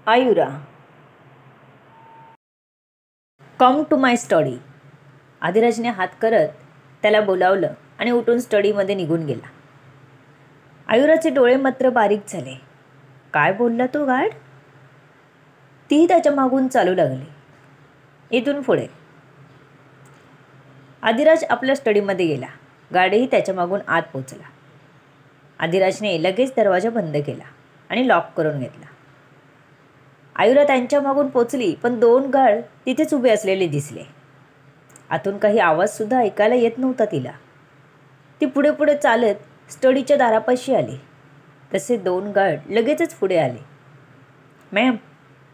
आयुरा, come to my study. आदिराजने हात करत त्याला बोलावलं आणि उठून स्टडीमध्ये निघून गेला. आयुराचे डोळे मात्र बारीक झाले. काय बोलला तो गार्ड? तीही त्याच्या मागून चालू लागली. इथून पुढे आदिराज आपल्या स्टडीमध्ये गेला. गार्डही त्याच्या मागून आत पोचला. आदिराजने लगेच दरवाजा बंद केला आणि लॉक करून घेतला. आयुरा त्यांच्या मागून पोचली, पण 2 गार्ड तिथेच उभे असलेले दिसले. आतून काही आवाजसुद्धा ऐकायला येत नव्हता तिला. ती पुढे पुढे चालत स्टडीच्या दारापाशी आली. तसे 2 गार्ड लगेचच पुढे आले. मॅम,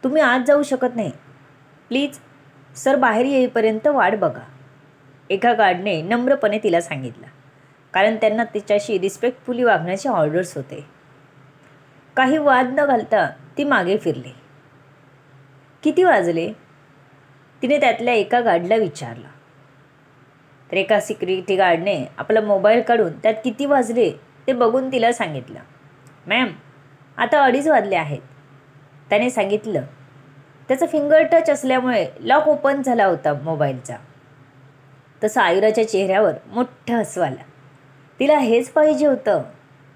तुम्ही आत जाऊ शकत नाही. प्लीज सर बाहेर येईपर्यंत वाट बघा, एका गार्डने नम्रपणे तिला सांगितलं, कारण त्यांना तिच्याशी रिस्पेक्टफुली वागण्याचे ऑर्डर्स होते. काही वाद न घालता ती मागे फिरली. किती वाजले? तिने त्यातल्या एका गार्डला विचारलं. तर एका सिक्युरिटी गार्डने आपला मोबाईल काढून त्यात किती वाजले ते बघून तिला सांगितलं. मॅम, आता 2:30 वाजले आहेत, त्याने सांगितलं. त्याचा फिंगर टच असल्यामुळे लॉक ओपन झाला होता मोबाईलचा. तसं आयुराच्या चेहऱ्यावर मोठं हसू आलं. तिला हेच पाहिजे होतं.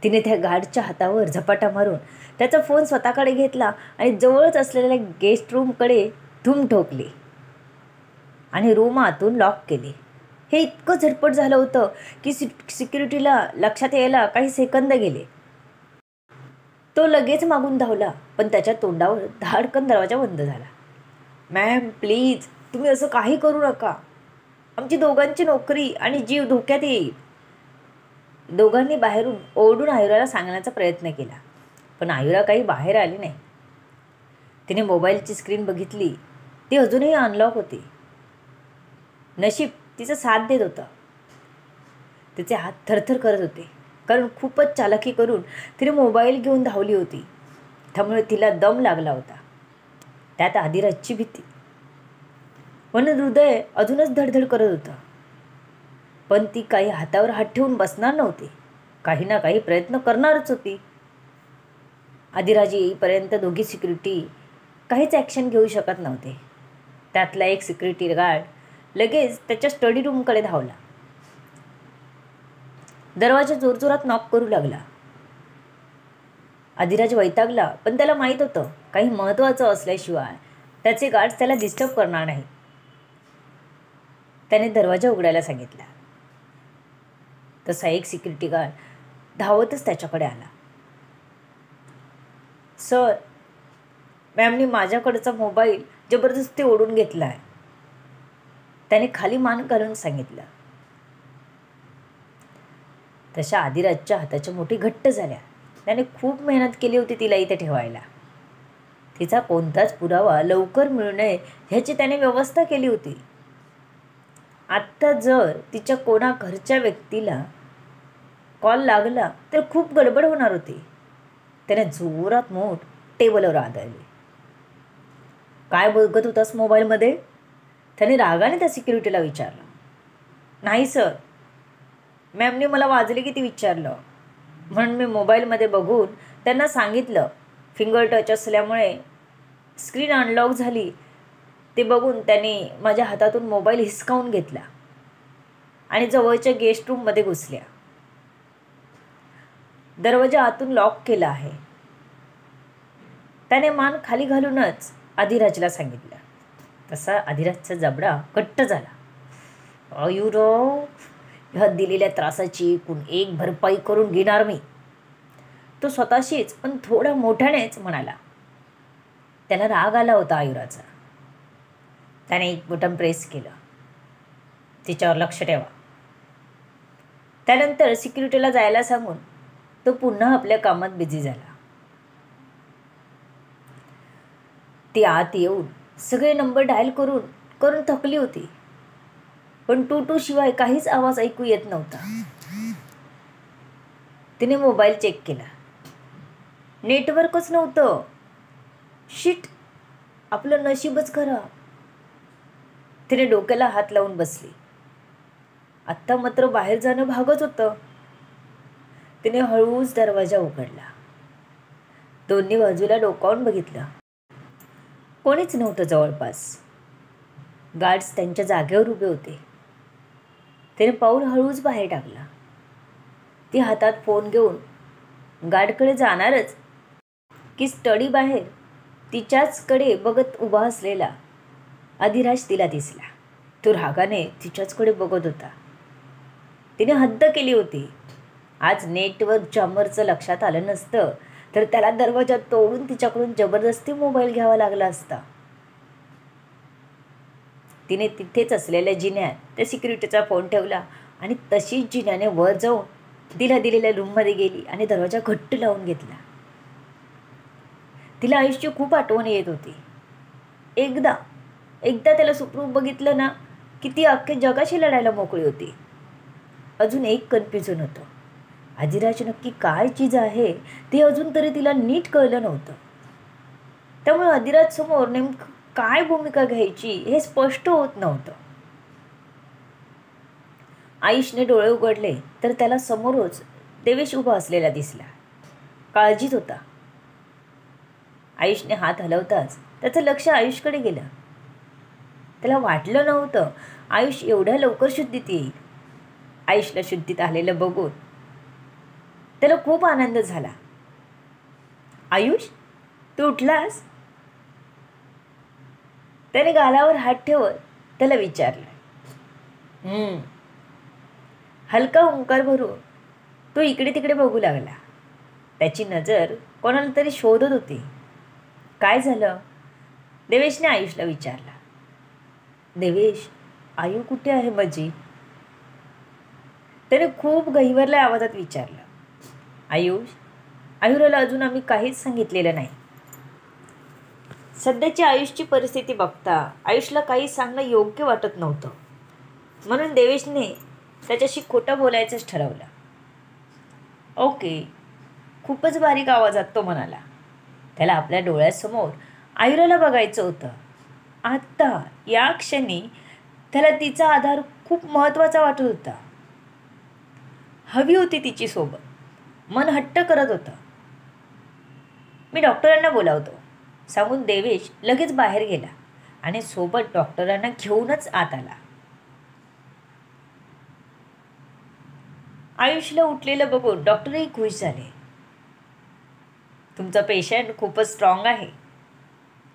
तिने त्या गार्डच्या हातावर झपाटा मारून त्याचा फोन स्वतःकडे घेतला आणि जवळच असलेल्या गेस्ट रूमकडे धूम ठोकली आणि रूम आतून लॉक केली. हे इतकं झटपट झालं होतं की सिक्युरिटीला लक्षात यायला काही सेकंद गेले. तो लगेच मागून धावला, पण त्याच्या तोंडावर धाडकन दरवाजा बंद झाला. मॅम प्लीज, तुम्ही असं काही करू नका. आमची दोघांची नोकरी आणि जीव धोक्यात येईल. दोघांनी बाहेरून ओरडून आयुराला सांगण्याचा प्रयत्न केला, पण आयुरा काही बाहेर आली नाही. तिने मोबाईलची स्क्रीन बघितली. ती अजूनही अनलॉक होती. नशीब तिचं साथ देत होतं. तिचे हात थरथर करत होते, कारण खूपच चालाकी करून तिने मोबाईल घेऊन धावली होती. त्यामुळे तिला दम लागला होता. त्यात आदिराजची भीती. म्हणून हृदय अजूनच धडधड करत होतं. पण ती काही हातावर हात ठेवून बसणार नव्हती. काही ना काही प्रयत्न करणारच होती. आदिराज येईपर्यंत दोघी सिक्युरिटी काहीच ॲक्शन घेऊ शकत नव्हते. त्यातला एक सिक्युरिटी गार्ड लगेच त्याच्या स्टडी रूमकडे धावला. दरवाजा जोरजोरात नॉक करू लागला. आदिराज वैतागला, पण त्याला माहीत होतं काही महत्त्वाचं असल्याशिवाय त्याचे गार्ड्स त्याला डिस्टर्ब करणार नाही. त्याने दरवाजा उघडायला सांगितला. तसा एक सिक्युरिटी गार्ड धावतच त्याच्याकडे आला. सर, मॅमनी माझ्याकडचा मोबाईल जबरदस्ती ओढून घेतला आहे, त्याने खाली मान घालून सांगितलं. तशा आदिराजच्या हाताच्या मुठी घट्ट झाल्या. त्याने खूप मेहनत केली होती तिला इथे ठेवायला. तिचा कोणताच पुरावा लवकर मिळू नये ह्याची त्याने व्यवस्था केली होती. आत्ता जर तिच्या कोणा घरच्या व्यक्तीला कॉल लागला तर खूप गडबड होणार होती. त्याने जोरात मोठ टेबलवर आदळली. काय बघत होतास मोबाईलमध्ये? त्याने रागाने त्या सिक्युरिटीला विचारलं. नाही सर, मॅमने मला वाजले किती विचारलं, म्हणून मी मोबाईलमध्ये बघून त्यांना सांगितलं. फिंगर टच असल्यामुळे स्क्रीन अनलॉक झाली. ते बघून त्यांनी माझ्या हातातून मोबाईल हिसकावून घेतला आणि जवळच्या गेस्ट रूममध्ये घुसल्या. दरवाजा आतून लॉक केला आहे, त्याने मान खाली घालूनच आदिराजला सांगितलं. तसा आदिराजचा जबडा घट्ट झाला. आयुराव, ह्या दिलेल्या त्रासाची एकूण एक भरपाई करून घेणार मी, तो स्वतःशीच पण थोडा मोठ्यानेच म्हणाला. त्याला राग आला होता आयुराचा. त्याने एक बटन प्रेस केलं. तिच्यावर लक्ष ठेवा. त्यानंतर सिक्युरिटीला जायला सांगून तो पुन्हा आपल्या कामात बिझी झाला. ती आत येऊन सगळे नंबर डायल करून करून थकली होती, पण टू शिवाय काहीच आवाज ऐकू येत नव्हता. तिने मोबाईल चेक केला. नेटवर्कच नव्हतं. शिट, आपलं नशीबच खराब. तिने डोक्याला हात लावून बसली. आत्ता मात्र बाहेर जाणं भागच होतं. तिने हळूच दरवाजा उघडला. दोन्ही बाजूला डोकावून बघितलं. कोणीच नव्हतं जवळपास. गार्ड्स त्यांच्या जागेवर उभे होते. त्याने पाऊल हळूच बाहेर टाकला. ती हातात फोन घेऊन गार्डकडे जाणारच की स्टडी बाहेर तिच्याचकडे बघत उभा असलेला अधिराज तिला दिसला. तो रागाने तिच्याचकडे बघत होता. तिने हद्द केली होती. आज नेटवर्क जॅमरचं लक्षात आलं नसतं तर त्याला दरवाजा तोडून तिच्याकडून जबरदस्ती मोबाईल घ्यावा लागला असता. तिने तिथेच असलेल्या जिन्यात त्या सिक्युरिटीचा फोन ठेवला आणि तशीच जिन्याने वर जाऊन तिला दिलेल्या रूममध्ये गेली आणि दरवाजा घट्ट लावून घेतला. तिला आयुष्याची खूप आठवण येत होती. एकदा त्याला सुखरूप बघितलं ना की ती अख्ख्या जगाशी लढायला मोकळी होती. अजून एक कन्फ्युजन होतं. अधिराज नक्की काय चीज आहे ते अजून तरी तिला नीट कळलं नव्हतं. त्यामुळे अधिराज समोर नेमकं काय भूमिका घ्यायची हे स्पष्ट होत नव्हतं. आयुषने डोळे उघडले तर त्याला समोरच देवेश उभा असलेला दिसला. काळजीत होता. आयुषने हात हलवताच त्याचं लक्ष आयुषकडे गेलं. त्याला वाटलं नव्हतं आयुष एवढ्या लवकर शुद्धीत येईल. आयुषला शुद्धीत आलेलं बघून त्याला खूप आनंद झाला. आयुष, तू उठलास? त्याने गालावर हात ठेवत त्याला विचारलं. हलका हुंकार भरून तो इकडे तिकडे बघू लागला. त्याची नजर कोणाला तरी शोधत होती. काय झालं? देवेशने आयुषला विचारला. देवेश, आयु कुठे आहे माझी? त्याने खूप गहिवरल्या आवाजात विचारलं. आयुराला अजून आम्ही काहीच सांगितलेलं नाही. सध्याची आयुषची परिस्थिती बघता आयुषला काही सांगणं योग्य वाटत नव्हतं. म्हणून देवेशने त्याच्याशी खोटं बोलायचंच ठरवलं. ओके, खूपच बारीक आवाजात तो म्हणाला. त्याला आपल्या डोळ्यासमोर आयुराला बघायचं होतं. आत्ता या क्षणी त्याला तिचा आधार खूप महत्त्वाचा वाटत होता. हवी होती तिची सोबत. मन हट्ट करत होतं. मी डॉक्टरांना बोलावतो सांगून देवेश लगेच बाहेर गेला आणि सोबत डॉक्टरांना घेऊनच आत आला. आयुषला उठलेलं बघून डॉक्टरही खुश झाले. तुमचा पेशंट खूपच स्ट्रॉंग आहे,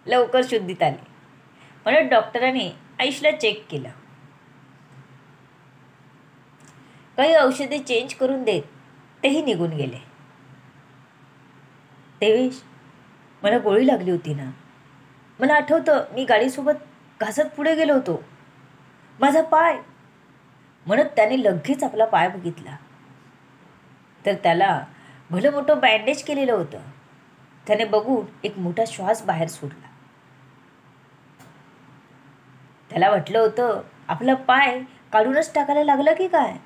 लवकर शुद्धीत आले म्हणून डॉक्टरांनी आयुषला चेक केलं. काही औषधे चेंज करून देत तेही निघून गेले. देवेश, मला गोळी लागली होती ना. मला आठवतं मी गाडीसोबत घासत पुढे गेलो होतो. माझा पाय म्हणत त्याने लगेच आपला पाय बघितला तर त्याला भलं मोठं बँडेज केलेलं होतं. त्याने बघून एक मोठा श्वास बाहेर सोडला. त्याला वाटलं होतं आपला पाय काढूनच टाकायला लागला की काय.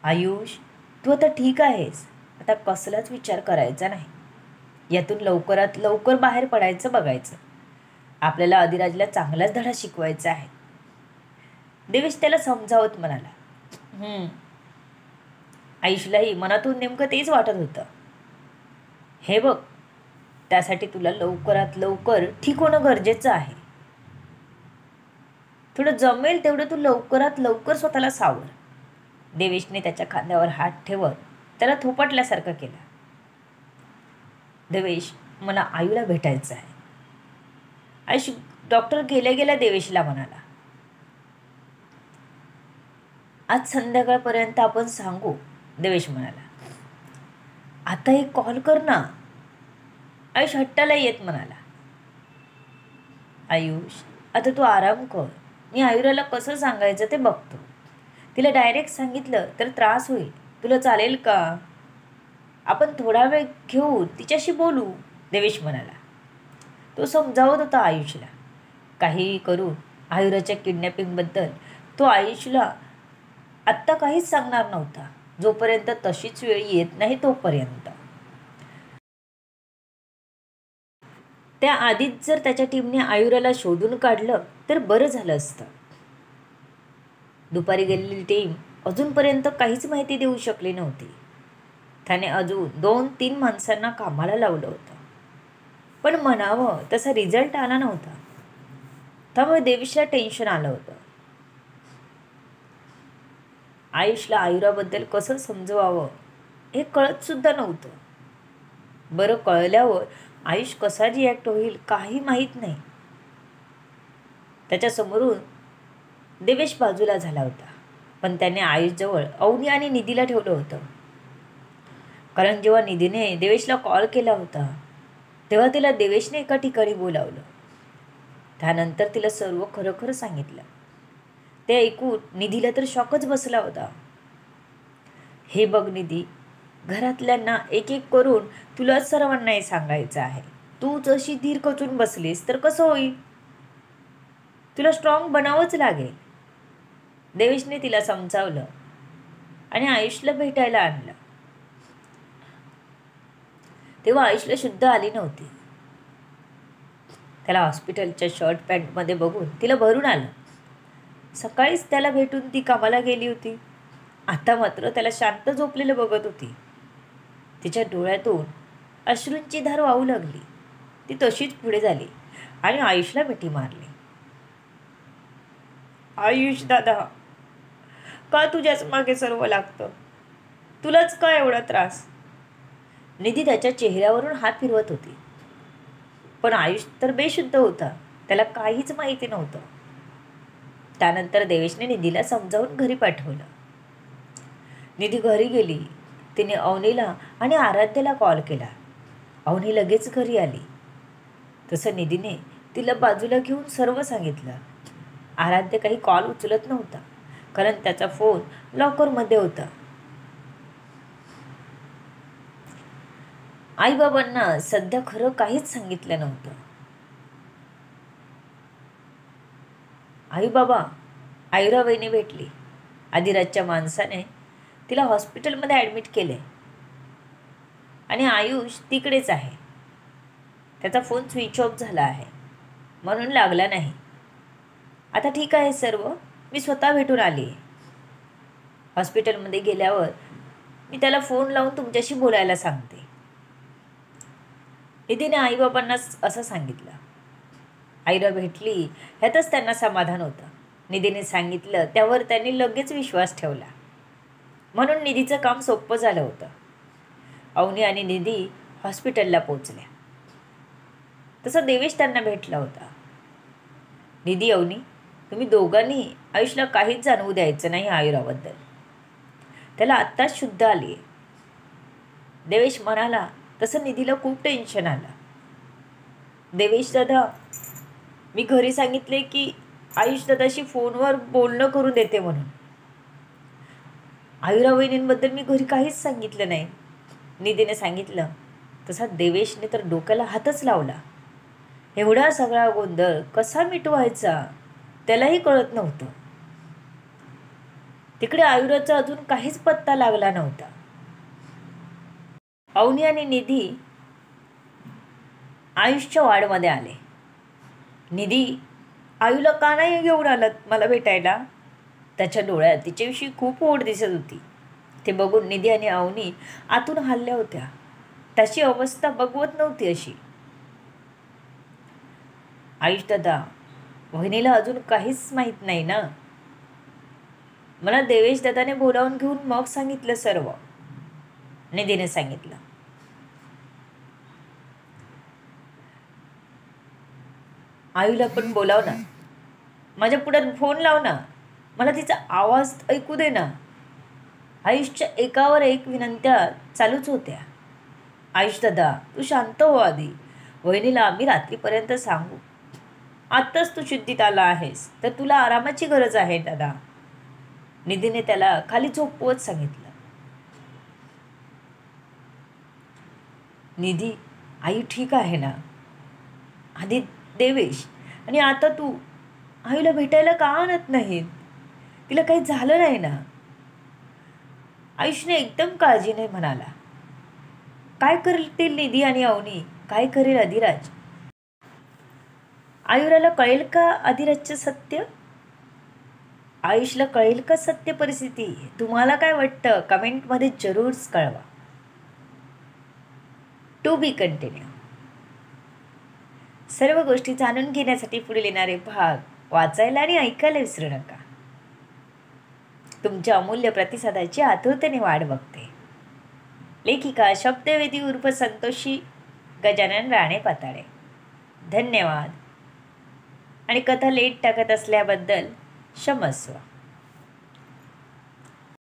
आयुष, तू आता ठीक आहेस. आता कसलाच विचार करायचा नाही. यातून लवकरात लवकर बाहेर पडायचं बघायचं. आपल्याला अधिराजला चांगलाच धडा शिकवायचा आहे. देवेश त्याला समजावत म्हणाला. आयुषलाही मनातून नेमकं तेच वाटत होतं. हे बघ, त्यासाठी तुला लवकरात लवकर ठीक होणं गरजेचं आहे. थोडं जमेल तेवढं तू लवकरात लवकर स्वतःला सावर. देवेशने त्याच्या खांद्यावर हात ठेवत त्याला थोपटल्यासारखं केलं. देवेश, मला आयुला भेटायचं आहे. आयुष डॉक्टर गेल्या गेल्या देवेशला म्हणाला. आज संध्याकाळपर्यंत आपण सांगू, देवेश म्हणाला. आता एक कॉल कर ना, आयुष हट्टाला येत म्हणाला. आयुष, आता तू आराम कर. मी आयुराला कसं सांगायचं ते बघतो. तिला डायरेक्ट सांगितलं तर त्रास होईल. तुला चालेल का? आपण थोडा वेळ घेऊन तिच्याशी बोलू, देवेश म्हणाला. तो समजावत होता आयुषला. काहीही करून आयुराच्या किडनॅपिंगबद्दल तो आयुषला आत्ता काहीच सांगणार नव्हता, जोपर्यंत तशीच वेळ येत नाही तोपर्यंत. त्याआधीच जर त्याच्या टीमने आयुराला शोधून काढलं तर बरं झालं असतं. दुपारी गेलेली टीम अजूनपर्यंत काहीच माहिती देऊ शकली नव्हती. त्याने अजून 2-3 माणसांना कामाला लावलं होतं. पण म्हणावं तसा रिझल्ट आला नव्हता. त्यामुळे देवेशला टेन्शन आलं होतं. आयुषला आयुराबद्दल कसं समजवावं हे कळत सुद्धा नव्हतं. बरं, कळल्यावर आयुष कसा रिॲक्ट होईल काही माहीत नाही. त्याच्यासमोरून देवेश बाजूला झाला होता, पण त्याने आयुषजवळ अवनी आणि निधीला ठेवलं होतं. कारण जेव्हा निधीने देवेशला कॉल केला होता तेव्हा तिला देवेशने एका ठिकाणी बोलावलं. त्यानंतर तिला सर्व खरं खरं सांगितलं. ते ऐकून निधीला तर शॉकच बसला होता. हे बघ निधी, घरातल्यांना एक एक करून तुला सर्वांनाही सांगायचं आहे. तू जशी धीर खचून बसलीस तर कसं होईल? तुला स्ट्रॉंग बनावंच लागेल. देवेशने तिला समजावलं आणि आयुषला भेटायला आणलं. तेव्हा आयुषला शुद्ध आली नव्हती. त्याला हॉस्पिटलच्या शर्ट पॅन्टमध्ये बघून तिला भरून आलं. सकाळीच त्याला भेटून ती कामाला गेली होती. आता मात्र त्याला शांत झोपलेलं बघत होती. तिच्या डोळ्यातून अश्रूंची धार वाहू लागली. ती तशीच पुढे झाली आणि आयुषला मिठी मारली. आयुष दादा, का तुझ्याच मागे सर्व लागतं? तुलाच का एवढा त्रास? निधी त्याच्या चेहऱ्यावरून हात फिरवत होती. पण आयुष तर बेशुद्ध होता. त्याला काहीच माहिती नव्हतं. त्यानंतर देवेशने निधीला समजावून घरी पाठवलं. निधी घरी गेली. तिने अवनीला आणि आराध्याला कॉल केला. अवनी लगेच घरी आली. तसं निधीने तिला बाजूला घेऊन सर्व सांगितलं. आराध्य काही कॉल उचलत नव्हता, कारण त्याचा फोन लॉकरमध्ये होता. आईबाबांना सध्या खरं काहीच सांगितलं नव्हतं. आईबाबा आयुराबाईने भेटली. आदिराजच्या माणसाने तिला हॉस्पिटलमध्ये ॲडमिट केले आणि आयुष तिकडेच आहे. त्याचा फोन स्विच ऑफ झाला आहे म्हणून लागला नाही. आता ठीक आहे सर्व, मी स्वतः भेटून आली. हॉस्पिटलमध्ये गेल्यावर मी त्याला फोन लावून तुमच्याशी बोलायला सांगते. निधीने आईबाबांना असं सांगितलं. आईला भेटली ह्यातच त्यांना समाधान होतं. निधीने सांगितलं त्यावर त्यांनी लगेच विश्वास ठेवला, म्हणून निधीचं काम सोपं झालं होतं. अवनी आणि निधी हॉस्पिटलला पोचल्या. तसं देवेश त्यांना भेटला होता. निधी, अवनी, तुम्ही दोघांनी आयुषला काहीच जाणवू द्यायचं नाही आयुराबद्दल. त्याला आत्ताच शुद्ध आली आहे. देवेश म्हणाला. तसं निधीला खूप टेन्शन आलं. देवेश दादा, मी घरी सांगितले की आयुष दादाशी फोनवर बोलणं करून देते म्हणून. आयुरा वहिनींबद्दल मी घरी काहीच सांगितलं नाही, निधीने सांगितलं. तसा देवेशने तर डोक्याला हातच लावला. एवढा सगळा गोंधळ कसा मिटवायचा त्यालाही कळत नव्हतं. तिकडे आयुराचा अजून काहीच पत्ता लागला नव्हता. अवनी आणि निधी आयुषच्या वार्डमध्ये आले. निधी, आयुला का नाही घेऊन आलात मला भेटायला? त्याच्या डोळ्यात तिच्याविषयी खूप ओढ दिसत होती. ते बघून निधी आणि अवनी आतून हलल्या होत्या. त्याची अवस्था बघवत नव्हती अशी. आयुष दादा, वहिनीला अजून काहीच माहीत नाही ना? मला देवेश दादाने बोलावून घेऊन मग सांगितलं सर्व, निधीने सांगितलं. आयुला पण बोलाव ना, माझ्या पुढ्यात फोन लाव ना, मला तिचा आवाज ऐकू दे ना. आयुषच्या एकावर एक विनंत्या चालूच होत्या. आयुष दादा, तू शांत हो आधी. वहिनीला आम्ही रात्रीपर्यंत सांगू. आत्ताच तू शुद्धीत आला आहेस तर तुला आरामाची गरज आहे दादा, निधीने त्याला खाली झोपवत सांगितलं. निधी, आई ठीक आहे ना? आधी देवेश आणि आता तू आईला भेटायला का आणत नाहीत? तिला काही झालं नाही ना? आयुषने एकदम काळजीने म्हणाला. काय करतील निधी आणि अवनी? काय करेल अधिराज? आयुराला कळेल का अधिराजचं सत्य? आयुषला कळेल का सत्य परिस्थिती? तुम्हाला काय वाटतं कमेंटमध्ये जरूर कळवा. To be continued. सर्व गोष्टी जाणून घेण्यासाठी पुढील येणारे भाग वाचायला आणि ऐकायला विसरू नका. तुमच्या अमूल्य प्रतिसादाची आतुरतेने वाट बघते. लेखिका शब्दवेदी उर्फ संतोषी गजानन राणे पाताळे. धन्यवाद. आणि कथा लेट टाकत असल्याबद्दल क्षमस्व.